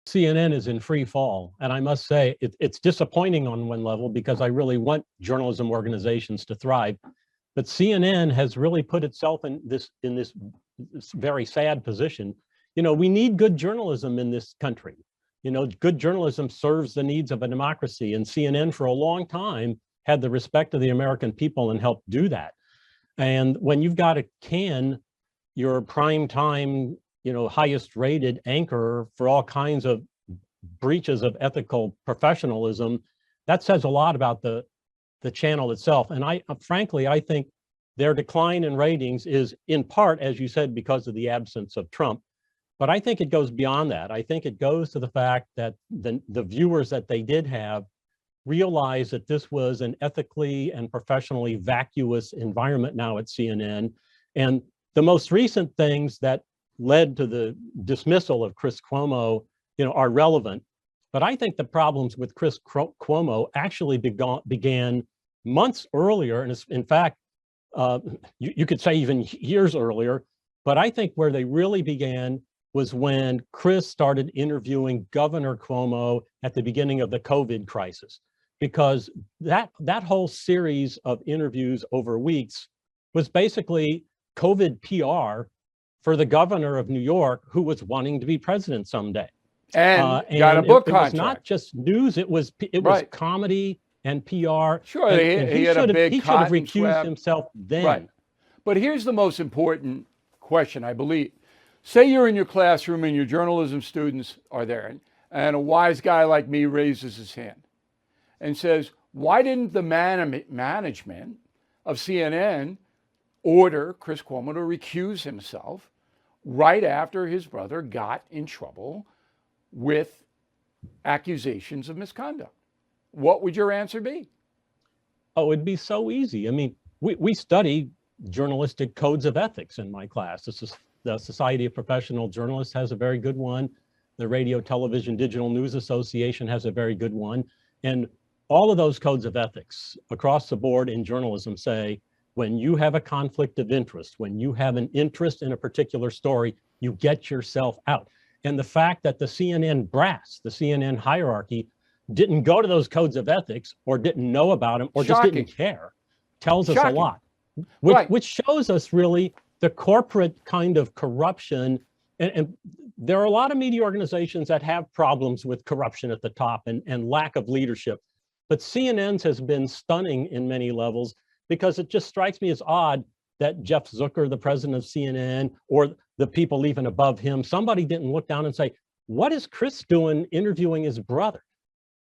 CNN is in free fall. And I must say, it's disappointing on one level because I really want journalism organizations to thrive. But CNN has really put itself in this very sad position. You know, we need good journalism in this country. You know, good journalism serves the needs of a democracy, and CNN for a long time had the respect of the American people and helped do that. And when you've got to can your prime time, you know, highest rated anchor for all kinds of breaches of ethical professionalism, that says a lot about the channel itself. And I frankly, I think their decline in ratings is in part, as you said, because of the absence of Trump. But I think it goes beyond that. I think it goes to the fact that the viewers that they did have realized that this was an ethically and professionally vacuous environment now at CNN. And the most recent things that led to the dismissal of Chris Cuomo, you know, are relevant. But I think the problems with Chris Cuomo actually began months earlier. And in fact, you could say even years earlier. But I think where they really began was when Chris started interviewing Governor Cuomo at the beginning of the COVID crisis, because that whole series of interviews over weeks was basically COVID PR for the governor of New York, who was wanting to be president someday. And got a book contract. It was not just news, it was comedy and PR. Sure, and he had a big he should have recused himself then. Right. But here's the most important question, I believe. Say you're in your classroom and your journalism students are there, and a wise guy like me raises his hand and says, why didn't the management of CNN order Chris Cuomo to recuse himself right after his brother got in trouble with accusations of misconduct? What would your answer be? Oh, it'd be so easy. I mean, we study journalistic codes of ethics in my class. This is the Society of Professional Journalists has a very good one. The Radio, Television, Digital News Association has a very good one. And all of those codes of ethics across the board in journalism say, when you have a conflict of interest, when you have an interest in a particular story, you get yourself out. And the fact that the CNN brass, the CNN hierarchy, didn't go to those codes of ethics or didn't know about them or just didn't care tells us a lot, which shows us really the corporate kind of corruption. And there are a lot of media organizations that have problems with corruption at the top and lack of leadership. But CNN's has been stunning in many levels, because it just strikes me as odd that Jeff Zucker, the president of CNN, or the people even above him, somebody didn't look down and say, what is Chris doing interviewing his brother?